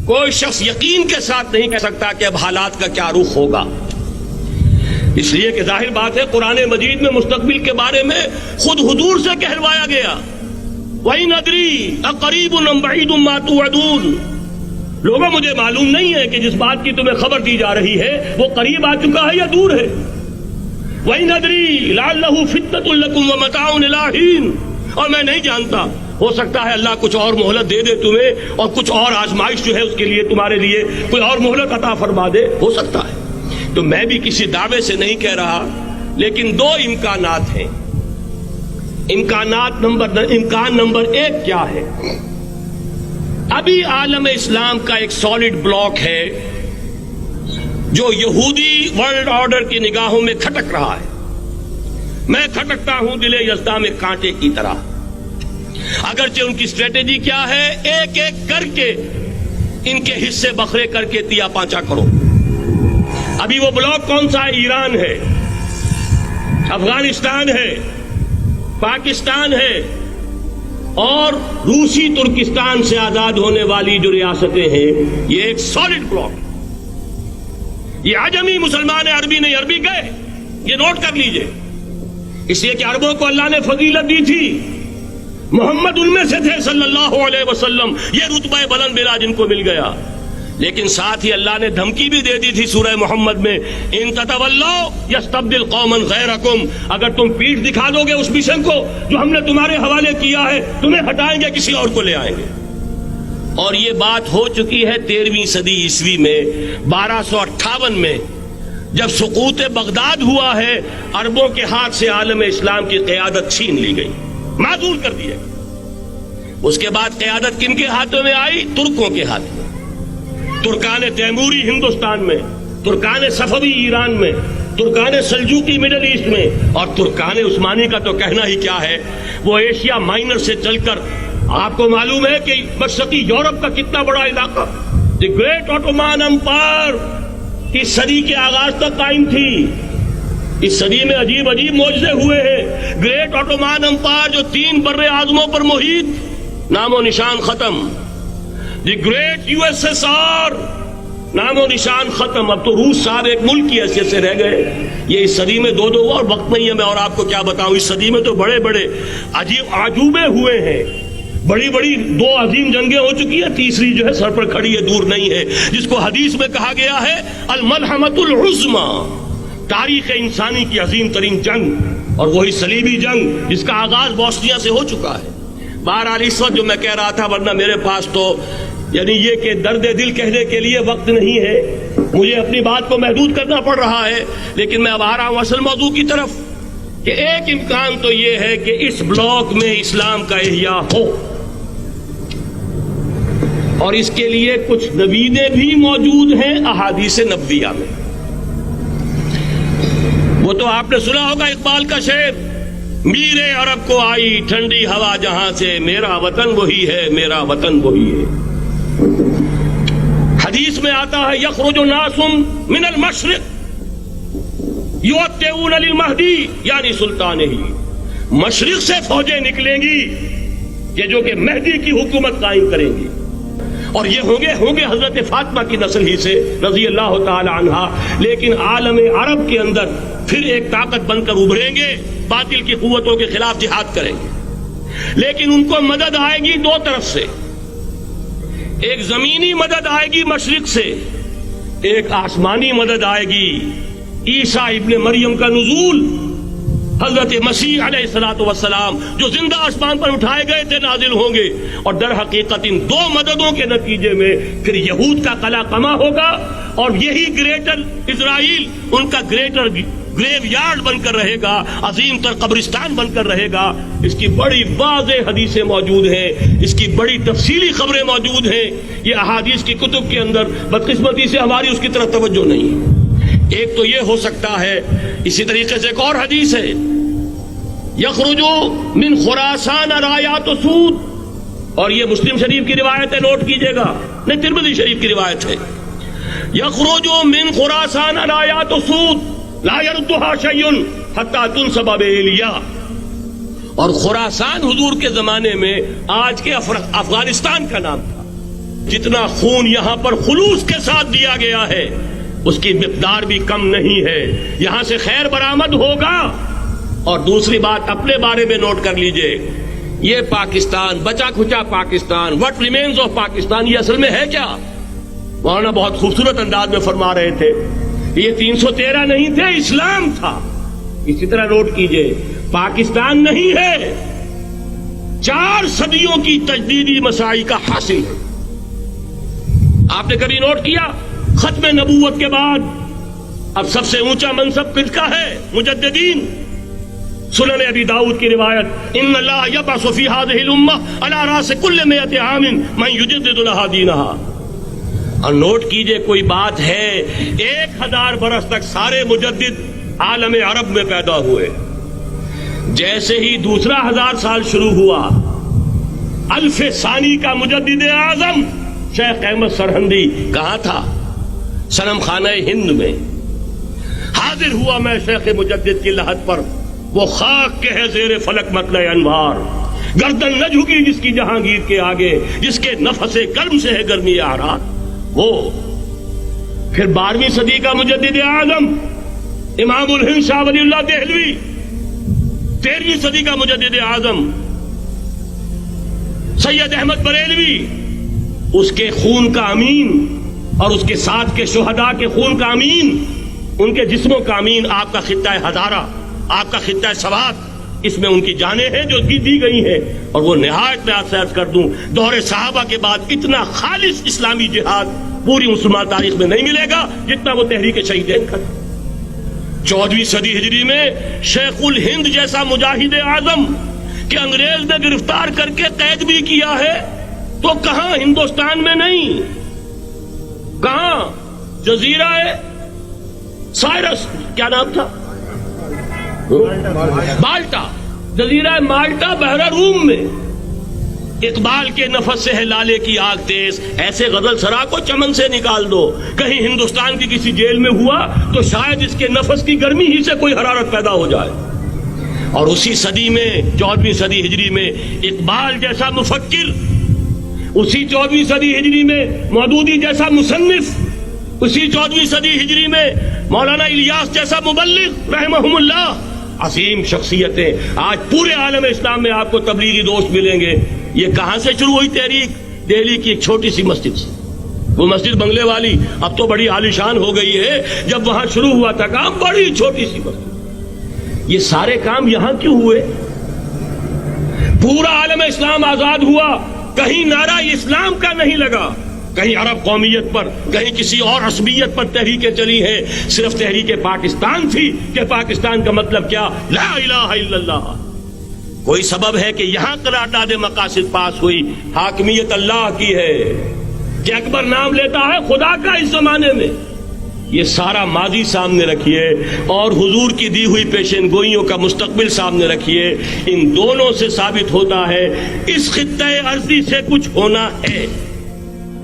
کوئی شخص یقین کے ساتھ نہیں کہہ سکتا کہ اب حالات کا کیا رخ ہوگا، اس لیے کہ ظاہر بات ہے قرآن مجید میں مستقبل کے بارے میں خود حضور سے کہلوایا گیا، وَإِنْ أَدْرِي أَقَرِيبٌ أَمْ بَعِيدٌ مَا تُوعَدُونَ۔ لوگوں مجھے معلوم نہیں ہے کہ جس بات کی تمہیں خبر دی جا رہی ہے وہ قریب آ چکا ہے یا دور ہے۔ وَإِنْ أَدْرِي لَعَلَّهُ فِتْنَةٌ لَكُمْ وَمَتَاعٌ إِلَىٰ حِينٍ، اور میں نہیں جانتا، ہو سکتا ہے اللہ کچھ اور مہلت دے دے تمہیں، اور کچھ اور آزمائش جو ہے اس کے لیے تمہارے لیے کوئی اور مہلت عطا فرما دے، ہو سکتا ہے۔ تو میں بھی کسی دعوے سے نہیں کہہ رہا، لیکن دو امکانات ہیں۔ امکان نمبر ایک کیا ہے؟ ابھی عالم اسلام کا ایک سالڈ بلاک ہے جو یہودی ورلڈ آرڈر کی نگاہوں میں کھٹک رہا ہے۔ میں کھٹکتا ہوں دل یزداں میں کانٹے کی طرح۔ اگرچہ ان کی اسٹریٹجی کیا ہے، ایک ایک کر کے ان کے حصے بکھرے کر کے تیا پانچا کرو۔ ابھی وہ بلاک کون سا ہے؟ ایران ہے، افغانستان ہے، پاکستان ہے، اور روسی ترکستان سے آزاد ہونے والی جو ریاستیں ہیں، یہ ایک سالڈ بلاک۔ یہ عجمی مسلمان عربی نہیں، عربی گئے، یہ نوٹ کر لیجئے، اس لیے کہ عربوں کو اللہ نے فضیلت دی تھی، محمد ان میں سے تھے صلی اللہ علیہ وسلم، یہ رتبہ بلند ملا جن کو مل گیا۔ لیکن ساتھ ہی اللہ نے دھمکی بھی دے دی تھی سورہ محمد میں، ان تتولوا یستبدل قوما غیرکم، اگر تم پیٹھ دکھا دو گے اس مشن کو جو ہم نے تمہارے حوالے کیا ہے، تمہیں ہٹائیں گے، کسی اور کو لے آئیں گے۔ اور یہ بات ہو چکی ہے 13ویں صدی عیسوی میں، 1258 میں جب سقوط بغداد ہوا ہے، عربوں کے ہاتھ سے عالم اسلام کی قیادت چھین لی گئی، معزول کر دیا۔ اس کے بعد قیادت کن کے ہاتھوں میں آئی؟ ترکوں کے ہاتھ میں۔ ترکان تیموری ہندوستان میں، ترکان صفوی ایران میں، ترکان سلجوقی مڈل ایسٹ میں، اور ترکان عثمانی کا تو کہنا ہی کیا ہے، وہ ایشیا مائنر سے چل کر آپ کو معلوم ہے کہ مشرقی یورپ کا کتنا بڑا علاقہ، دی گریٹ آٹومان امپائر اس صدی کے آغاز تک قائم تھی۔ اس صدی میں عجیب عجیب معجزے ہوئے ہیں۔ گریٹ آٹومان امپائر جو 3 بر اعظموں پر محیط، نام و نشان ختم۔ The great U S S R, نام و نشان ختم۔ اب تو روس صاحب ایک ملک کی حیثیت سے رہ گئے۔ یہ اس صدی میں 2 اور وقت نہیں ہے میں اور آپ کو کیا بتاؤں، اس صدی میں تو بڑے بڑے عجیب عجوبے ہوئے ہیں، بڑی بڑی 2 عظیم جنگیں ہو چکی ہیں، تیسری جو ہے سر پر کھڑی ہے، دور نہیں ہے، جس کو حدیث میں کہا گیا ہے الملحمۃ العظمی، تاریخ انسانی کی عظیم ترین جنگ، اور وہی صلیبی جنگ جس کا آغاز بوسنیا سے ہو چکا ہے۔ بہرحال اس وقت جو میں کہہ رہا تھا، ورنہ میرے پاس تو یعنی یہ کہ درد دل کہنے کے لیے وقت نہیں ہے، مجھے اپنی بات کو محدود کرنا پڑ رہا ہے، لیکن میں اب آ رہا ہوں اصل موضوع کی طرف، کہ ایک امکان تو یہ ہے کہ اس بلاک میں اسلام کا احیاء ہو، اور اس کے لیے کچھ نویدیں بھی موجود ہیں احادیث نبویہ میں۔ وہ تو آپ نے سنا ہوگا اقبال کا شعر، میرے عرب کو آئی ٹھنڈی ہوا جہاں سے، میرا وطن وہی ہے، میرا وطن وہی ہے۔ حدیث میں آتا ہے یخرج ناس من المشرق یؤتون للمہدی یعنی سلطان ہی، مشرق سے فوجیں نکلیں گی کہ جو کہ مہدی کی حکومت قائم کریں گی، اور یہ ہوں گے حضرت فاطمہ کی نسل ہی سے رضی اللہ تعالی عنہا، لیکن عالم عرب کے اندر پھر ایک طاقت بن کر ابھریں گے، باطل کی قوتوں کے خلاف جہاد کریں گے، لیکن ان کو مدد آئے گی 2 طرف سے، ایک زمینی مدد آئے گی مشرق سے، ایک آسمانی مدد آئے گی، عیسیٰ ابن مریم کا نزول، حضرت مسیح علیہ الصلوۃ والسلام جو زندہ آسمان پر اٹھائے گئے تھے نازل ہوں گے، اور در حقیقت ان 2 مددوں کے نتیجے میں پھر یہود کا قلع قمع ہوگا، اور یہی گریٹر اسرائیل ان کا گریٹر گریو یارڈ بن کر رہے گا، عظیم تر قبرستان بن کر رہے گا۔ اس کی بڑی واضح حدیثیں موجود ہیں، اس کی بڑی تفصیلی خبریں موجود ہیں، یہ احادیث کی کتب کے اندر، بدقسمتی سے ہماری اس کی طرف توجہ نہیں ہے۔ ایک تو یہ ہو سکتا ہے، اسی طریقے سے ایک اور حدیث ہے، یخرج من خراسان رایات سود، اور یہ مسلم شریف کی روایت ہے، نوٹ کیجئے گا، نہیں ترمذی شریف کی روایت ہے، یخرج من خراسان رایات سود لا يردها شيء حتى تنصب بإيلیا، اور خراسان حضور کے زمانے میں آج کے افغانستان کا نام تھا، جتنا خون یہاں پر خلوص کے ساتھ دیا گیا ہے اس کی مقدار بھی کم نہیں ہے. یہاں سے خیر برآمد ہوگا. اور دوسری بات اپنے بارے میں نوٹ کر لیجئے, یہ پاکستان, بچا کھچا Pakistan, what remains of Pakistan, یہ اصل میں ہے کیا؟ مولانا بہت خوبصورت انداز میں فرما رہے تھے, یہ 313 نہیں تھے, اسلام تھا. اسی طرح نوٹ کیجئے, پاکستان نہیں ہے, 4 صدیوں کی تجدیدی مساعی کا حاصل ہے. آپ نے کبھی نوٹ کیا ختم نبوت کے بعد اب سب سے اونچا منصب کس کا ہے؟ مجددین. سنن ابی داؤد کی روایت, ان اللہ یبعث فی هذه الامہ علی راس کل 100 عام من یجدد لها دینها. اور نوٹ کیجئے, کوئی بات ہے 1000 برس تک سارے مجدد عالم عرب میں پیدا ہوئے. جیسے ہی دوسرا 1000 سال شروع ہوا, الف ثانی کا مجدد اعظم شیخ احمد سرہندی کہاں تھا؟ صنم خانہ ہند میں. حاضر ہوا میں شیخ مجدد کی لحد پر, وہ خاک کے ہے زیر فلک مطلع انوار, گردن نہ جھکی جس کی جہانگیر کے آگے, جس کے نفس گرم سے ہے گرمی آرات. وہ پھر 12ویں صدی کا مجدد اعظم امام الہند شاہ ولی اللہ دہلوی, 13ویں صدی کا مجدد اعظم سید احمد بریلوی, اس کے خون کا امین اور اس کے ساتھ کے شہداء کے خون کا امین, ان کے جسموں کا امین آپ کا خطہ ہزارہ, آپ کا خطہ سوات, اس میں ان کی جانیں ہیں جو دی گئی ہیں. اور وہ نہایت میں آپ سے عرض کر دوں, دور صحابہ کے بعد اتنا خالص اسلامی جہاد پوری مسلمان تاریخ میں نہیں ملے گا جتنا وہ تحریک شہیدین کا. 14ویں صدی ہجری میں شیخ الہند جیسا مجاہد اعظم کہ انگریز نے گرفتار کر کے قید بھی کیا ہے, تو کہاں ہندوستان میں نہیں, کہاں جزیرہ سائرس, کیا نام تھا, مالٹا, جزیرہ مالٹا بحر روم میں. اقبال کے نفس سے ہے لالے کی آگ تیز, ایسے غزل سرا کو چمن سے نکال دو. کہیں ہندوستان کی کسی جیل میں ہوا تو شاید اس کے نفس کی گرمی ہی سے کوئی حرارت پیدا ہو جائے. اور اسی صدی میں 14ویں صدی ہجری میں اقبال جیسا مفکر, اسی 14ویں صدی ہجری میں مودودی جیسا مصنف, اسی 14ویں صدی ہجری میں مولانا الیاس جیسا مبلغ رحمہم اللہ, عظیم شخصیتیں. آج پورے عالم اسلام میں آپ کو تبلیغی دوست ملیں گے. یہ کہاں سے شروع ہوئی تحریک؟ دہلی کی ایک چھوٹی سی مسجد سے. وہ مسجد بنگلے والی اب تو بڑی عالیشان ہو گئی ہے, جب وہاں شروع ہوا تھا کام بڑی چھوٹی سی مسجد. یہ سارے کام یہاں کیوں ہوئے؟ پورا عالم اسلام آزاد ہوا, کہیں نعرہ اسلام کا نہیں لگا, کہیں عرب قومیت پر, کہیں کسی اور عصبیت پر تحریکیں چلی ہیں. صرف تحریک پاکستان تھی کہ پاکستان کا مطلب کیا, لا الہ الا اللہ. کوئی سبب ہے کہ یہاں قرارداد مقاصد پاس ہوئی, حاکمیت اللہ کی ہے, کہ اکبر نام لیتا ہے خدا کا اس زمانے میں. یہ سارا ماضی سامنے رکھیے اور حضور کی دی ہوئی پیشین گوئیوں کا مستقبل سامنے رکھیے. ان دونوں سے ثابت ہوتا ہے اس خطہ ارضی سے کچھ ہونا ہے.